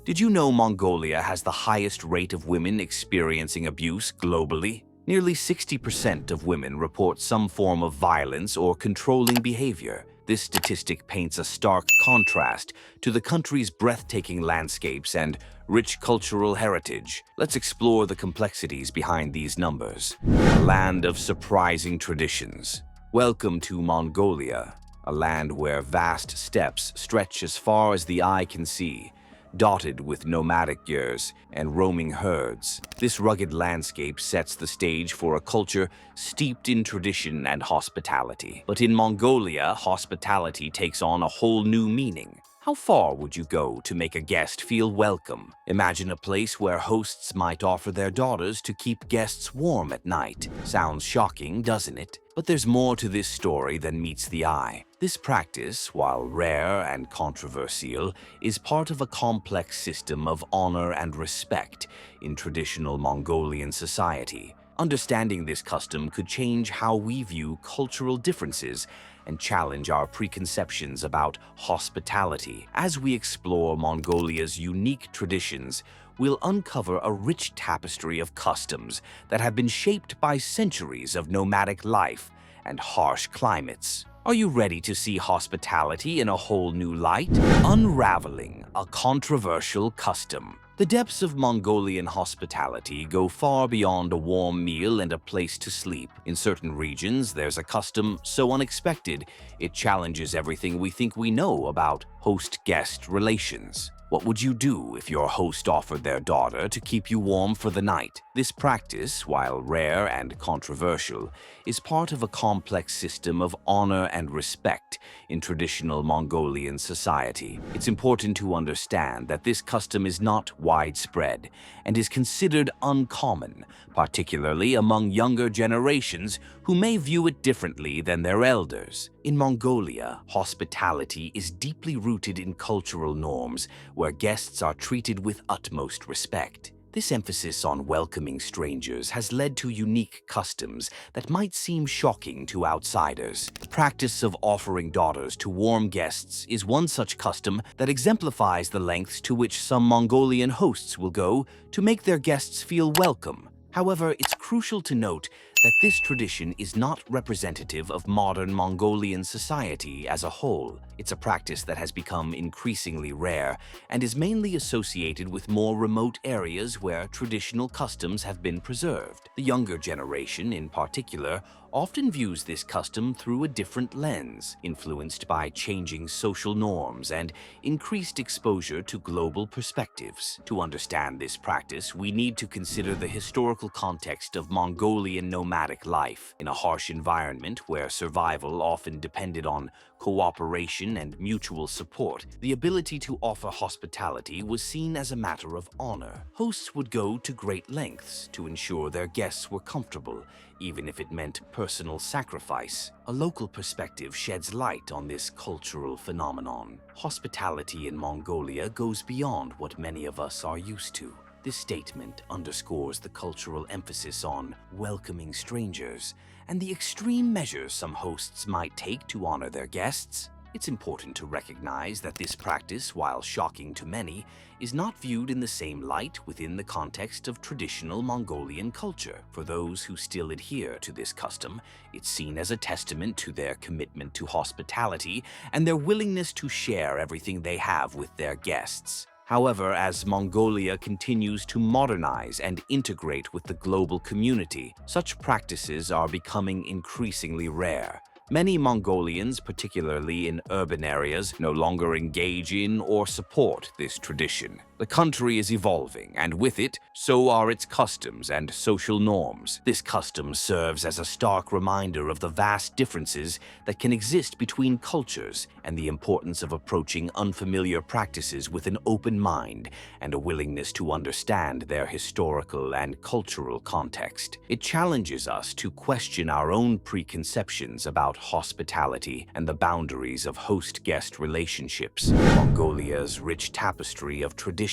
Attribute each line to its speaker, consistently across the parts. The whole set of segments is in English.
Speaker 1: Did you know Mongolia has the highest rate of women experiencing abuse globally? Nearly 60% of women report some form of violence or controlling behavior. This statistic paints a stark contrast to the country's breathtaking landscapes and rich cultural heritage. Let's explore the complexities behind these numbers. A land of surprising traditions. Welcome to Mongolia, a land where vast steppes stretch as far as the eye can see, dotted with nomadic llus and roaming herds. This rugged landscape sets the stage for a culture steeped in tradition and hospitality. But in Mongolia, hospitality takes on a whole new meaning. How far would you go to make a guest feel welcome? Imagine a place where hosts might offer their daughters to keep guests warm at night. Sounds shocking, doesn't it? But there's more to this story than meets the eye. This practice, while rare and controversial, is part of a complex system of honor and respect in traditional Mongolian society. Understanding this custom could change how we view cultural differences and challenge our preconceptions about hospitality. As we explore Mongolia's unique traditions, we'll uncover a rich tapestry of customs that have been shaped by centuries of nomadic life and harsh climates. Are you ready to see hospitality in a whole new light? Unraveling a controversial custom. The depths of Mongolian hospitality go far beyond a warm meal and a place to sleep. In certain regions, there's a custom so unexpected, it challenges everything we think we know about host-guest relations. What would you do if your host offered their daughter to keep you warm for the night? This practice, while rare and controversial, is part of a complex system of honor and respect in traditional Mongolian society. It's important to understand that this custom is not widespread and is considered uncommon, particularly among younger generations who may view it differently than their elders. In Mongolia, hospitality is deeply rooted in cultural norms where guests are treated with utmost respect. This emphasis on welcoming strangers has led to unique customs that might seem shocking to outsiders. The practice of offering daughters to warm guests is one such custom that exemplifies the lengths to which some Mongolian hosts will go to make their guests feel welcome. However, it's crucial to note that this tradition is not representative of modern Mongolian society as a whole. It's a practice that has become increasingly rare and is mainly associated with more remote areas where traditional customs have been preserved. The younger generation, in particular, often views this custom through a different lens, influenced by changing social norms and increased exposure to global perspectives. To understand this practice, we need to consider the historical context of Mongolian nomadic life. In a harsh environment where survival often depended on cooperation and mutual support, the ability to offer hospitality was seen as a matter of honor. Hosts would go to great lengths to ensure their guests were comfortable, even if it meant personal sacrifice. A local perspective sheds light on this cultural phenomenon. Hospitality in Mongolia goes beyond what many of us are used to. This statement underscores the cultural emphasis on welcoming strangers and the extreme measures some hosts might take to honor their guests. It's important to recognize that this practice, while shocking to many, is not viewed in the same light within the context of traditional Mongolian culture. For those who still adhere to this custom, it's seen as a testament to their commitment to hospitality and their willingness to share everything they have with their guests. However, as Mongolia continues to modernize and integrate with the global community, such practices are becoming increasingly rare. Many Mongolians, particularly in urban areas, no longer engage in or support this tradition. The country is evolving, and with it, so are its customs and social norms. This custom serves as a stark reminder of the vast differences that can exist between cultures and the importance of approaching unfamiliar practices with an open mind and a willingness to understand their historical and cultural context. It challenges us to question our own preconceptions about hospitality and the boundaries of host-guest relationships. Mongolia's rich tapestry of traditions.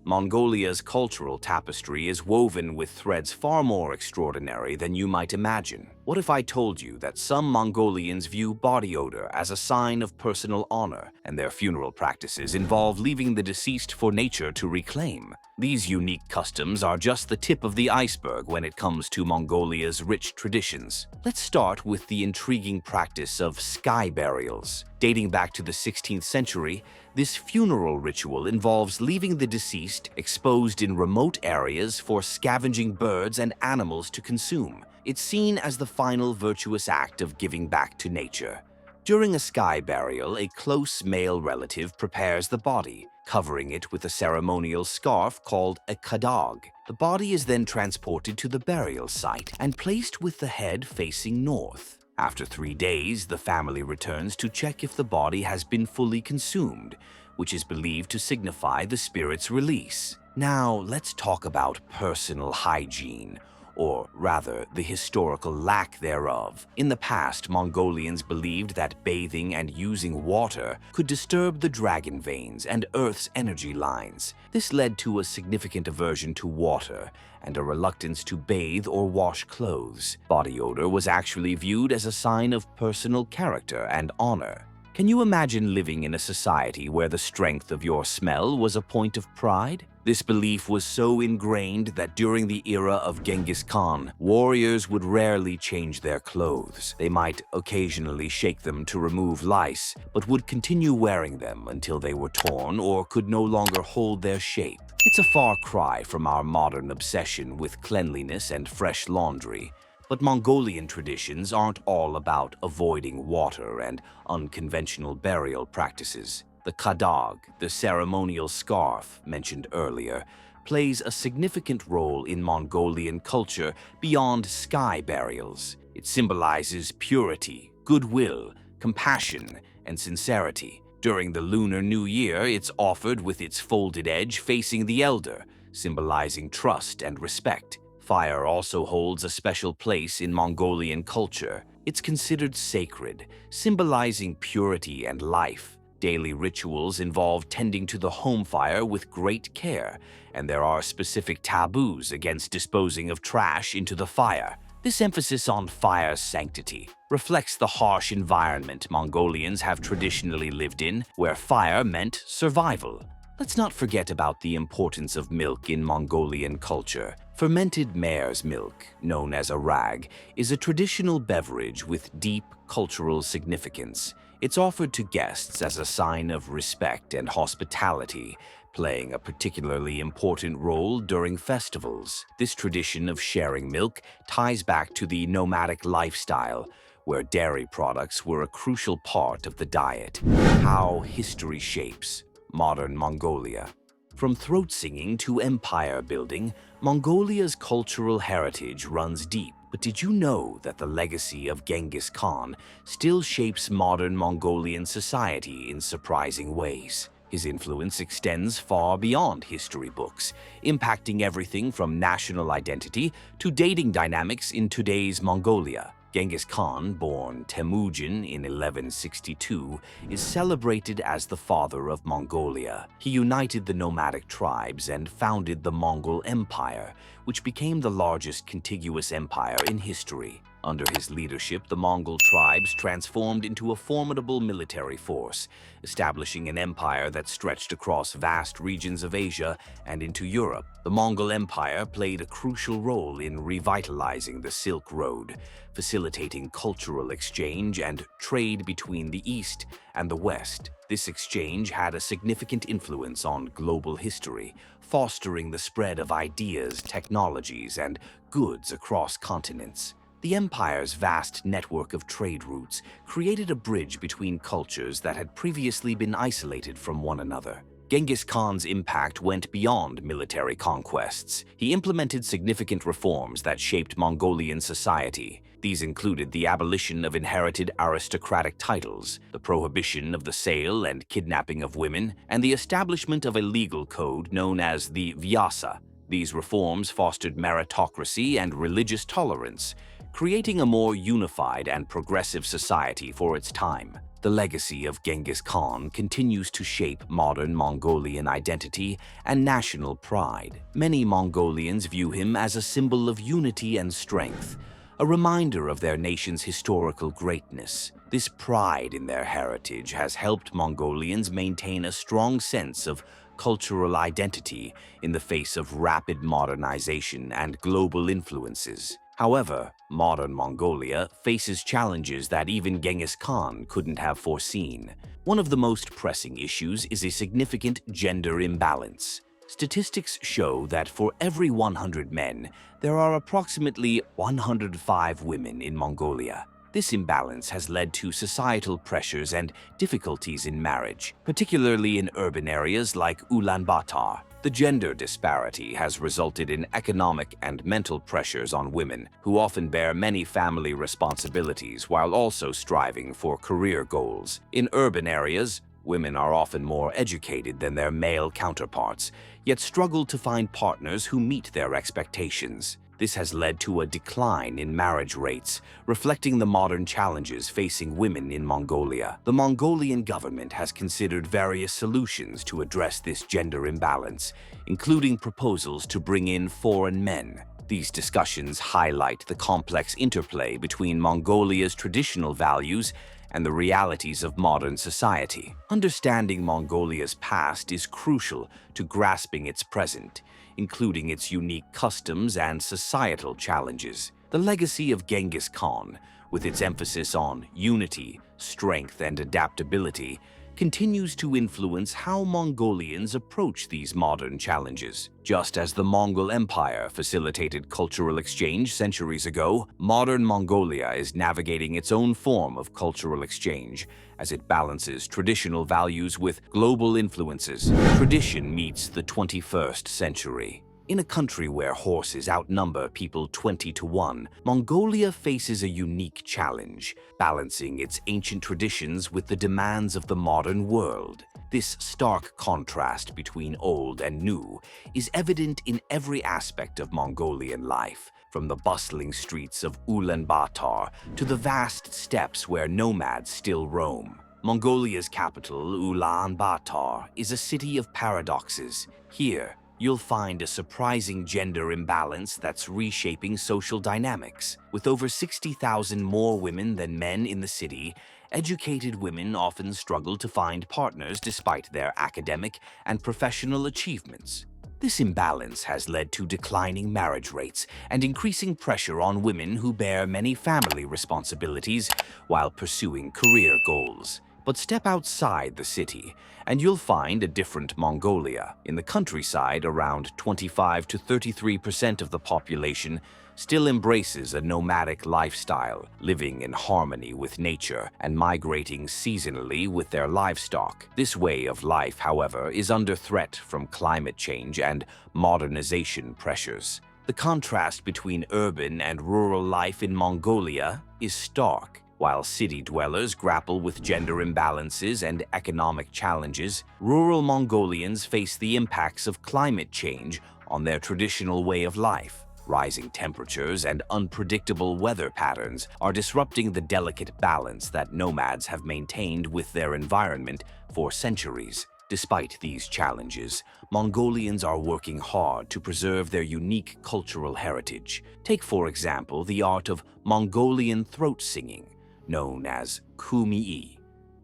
Speaker 1: Mongolia's cultural tapestry is woven with threads far more extraordinary than you might imagine. What if I told you that some Mongolians view body odor as a sign of personal honor, and their funeral practices involve leaving the deceased for nature to reclaim? These unique customs are just the tip of the iceberg when it comes to Mongolia's rich traditions. Let's start with the intriguing practice of sky burials. Dating back to the 16th century, this funeral ritual involves leaving the deceased exposed in remote areas for scavenging birds and animals to consume. It's seen as the final virtuous act of giving back to nature. During a sky burial, a close male relative prepares the body, covering it with a ceremonial scarf called a kadog. The body is then transported to the burial site and placed with the head facing north. After 3 days, the family returns to check if the body has been fully consumed, which is believed to signify the spirit's release. Now, let's talk about personal hygiene, or rather, the historical lack thereof. In the past, Mongolians believed that bathing and using water could disturb the dragon veins and Earth's energy lines. This led to a significant aversion to water and a reluctance to bathe or wash clothes. Body odor was actually viewed as a sign of personal character and honor. Can you imagine living in a society where the strength of your smell was a point of pride? This belief was so ingrained that during the era of Genghis Khan, warriors would rarely change their clothes. They might occasionally shake them to remove lice, but would continue wearing them until they were torn or could no longer hold their shape. It's a far cry from our modern obsession with cleanliness and fresh laundry. But Mongolian traditions aren't all about avoiding water and unconventional burial practices. The kadog, the ceremonial scarf mentioned earlier, plays a significant role in Mongolian culture beyond sky burials. It symbolizes purity, goodwill, compassion, and sincerity. During the Lunar New Year, it's offered with its folded edge facing the elder, symbolizing trust and respect. Fire also holds a special place in Mongolian culture. It's considered sacred, symbolizing purity and life. Daily rituals involve tending to the home fire with great care, and there are specific taboos against disposing of trash into the fire. This emphasis on fire's sanctity reflects the harsh environment Mongolians have traditionally lived in, where fire meant survival. Let's not forget about the importance of milk in Mongolian culture. Fermented mare's milk, known as a rag, is a traditional beverage with deep cultural significance. It's offered to guests as a sign of respect and hospitality, playing a particularly important role during festivals. This tradition of sharing milk ties back to the nomadic lifestyle, where dairy products were a crucial part of the diet. How history shapes modern Mongolia. From throat singing to empire building, Mongolia's cultural heritage runs deep. But did you know that the legacy of Genghis Khan still shapes modern Mongolian society in surprising ways? His influence extends far beyond history books, impacting everything from national identity to dating dynamics in today's Mongolia. Genghis Khan, born Temujin in 1162, is celebrated as the father of Mongolia. He united the nomadic tribes and founded the Mongol Empire, which became the largest contiguous empire in history. Under his leadership, the Mongol tribes transformed into a formidable military force, establishing an empire that stretched across vast regions of Asia and into Europe. The Mongol Empire played a crucial role in revitalizing the Silk Road, facilitating cultural exchange and trade between the East and the West. This exchange had a significant influence on global history, fostering the spread of ideas, technologies, and goods across continents. The empire's vast network of trade routes created a bridge between cultures that had previously been isolated from one another. Genghis Khan's impact went beyond military conquests. He implemented significant reforms that shaped Mongolian society. These included the abolition of inherited aristocratic titles, the prohibition of the sale and kidnapping of women, and the establishment of a legal code known as the Vyasa. These reforms fostered meritocracy and religious tolerance, creating a more unified and progressive society for its time. The legacy of Genghis Khan continues to shape modern Mongolian identity and national pride. Many Mongolians view him as a symbol of unity and strength, a reminder of their nation's historical greatness. This pride in their heritage has helped Mongolians maintain a strong sense of cultural identity in the face of rapid modernization and global influences. However, modern Mongolia faces challenges that even Genghis Khan couldn't have foreseen. One of the most pressing issues is a significant gender imbalance. Statistics show that for every 100 men, there are approximately 105 women in Mongolia. This imbalance has led to societal pressures and difficulties in marriage, particularly in urban areas like Ulaanbaatar. The gender disparity has resulted in economic and mental pressures on women, who often bear many family responsibilities while also striving for career goals. In urban areas, women are often more educated than their male counterparts, yet struggle to find partners who meet their expectations. This has led to a decline in marriage rates, reflecting the modern challenges facing women in Mongolia. The Mongolian government has considered various solutions to address this gender imbalance, including proposals to bring in foreign men. These discussions highlight the complex interplay between Mongolia's traditional values and the realities of modern society. Understanding Mongolia's past is crucial to grasping its present, including its unique customs and societal challenges. The legacy of Genghis Khan, with its emphasis on unity, strength, and adaptability, continues to influence how Mongolians approach these modern challenges. Just as the Mongol Empire facilitated cultural exchange centuries ago, modern Mongolia is navigating its own form of cultural exchange as it balances traditional values with global influences. Tradition meets the 21st century. In a country where horses outnumber people 20 to 1, Mongolia faces a unique challenge, balancing its ancient traditions with the demands of the modern world. This stark contrast between old and new is evident in every aspect of Mongolian life, from the bustling streets of Ulaanbaatar to the vast steppes where nomads still roam. Mongolia's capital, Ulaanbaatar, is a city of paradoxes. Here, you'll find a surprising gender imbalance that's reshaping social dynamics. With over 60,000 more women than men in the city, educated women often struggle to find partners despite their academic and professional achievements. This imbalance has led to declining marriage rates and increasing pressure on women who bear many family responsibilities while pursuing career goals. But step outside the city, and you'll find a different Mongolia. In the countryside, around 25 to 33% of the population still embraces a nomadic lifestyle, living in harmony with nature and migrating seasonally with their livestock. This way of life, however, is under threat from climate change and modernization pressures. The contrast between urban and rural life in Mongolia is stark. While city dwellers grapple with gender imbalances and economic challenges, rural Mongolians face the impacts of climate change on their traditional way of life. Rising temperatures and unpredictable weather patterns are disrupting the delicate balance that nomads have maintained with their environment for centuries. Despite these challenges, Mongolians are working hard to preserve their unique cultural heritage. Take, for example, the art of Mongolian throat singing, known as kumii.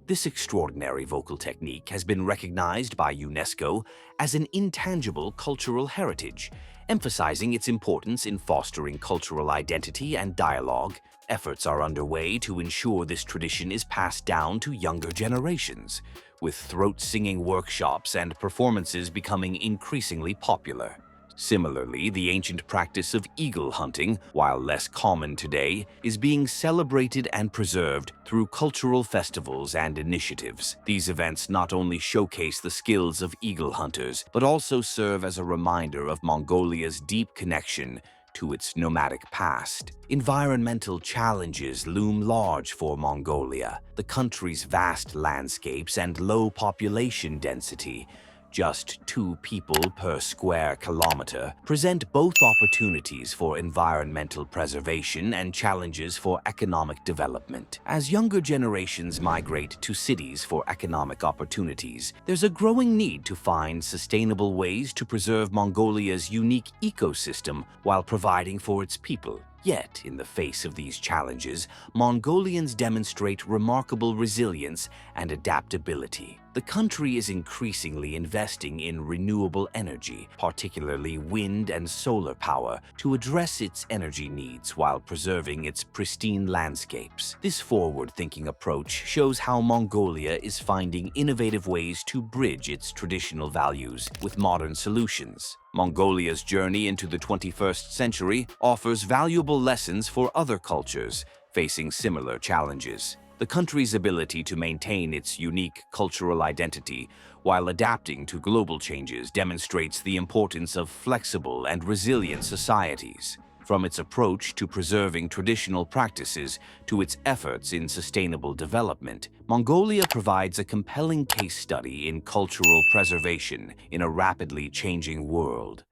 Speaker 1: This extraordinary vocal technique has been recognized by UNESCO as an intangible cultural heritage, emphasizing its importance in fostering cultural identity and dialogue. Efforts are underway to ensure this tradition is passed down to younger generations, with throat singing workshops and performances becoming increasingly popular. Similarly, the ancient practice of eagle hunting, while less common today, is being celebrated and preserved through cultural festivals and initiatives. These events not only showcase the skills of eagle hunters, but also serve as a reminder of Mongolia's deep connection to its nomadic past. Environmental challenges loom large for Mongolia. The country's vast landscapes and low population density, just 2 people per square kilometer, present both opportunities for environmental preservation and challenges for economic development. As younger generations migrate to cities for economic opportunities, there's a growing need to find sustainable ways to preserve Mongolia's unique ecosystem while providing for its people. Yet, in the face of these challenges, Mongolians demonstrate remarkable resilience and adaptability. The country is increasingly investing in renewable energy, particularly wind and solar power, to address its energy needs while preserving its pristine landscapes. This forward-thinking approach shows how Mongolia is finding innovative ways to bridge its traditional values with modern solutions. Mongolia's journey into the 21st century offers valuable lessons for other cultures facing similar challenges. The country's ability to maintain its unique cultural identity while adapting to global changes demonstrates the importance of flexible and resilient societies. From its approach to preserving traditional practices to its efforts in sustainable development, Mongolia provides a compelling case study in cultural preservation in a rapidly changing world.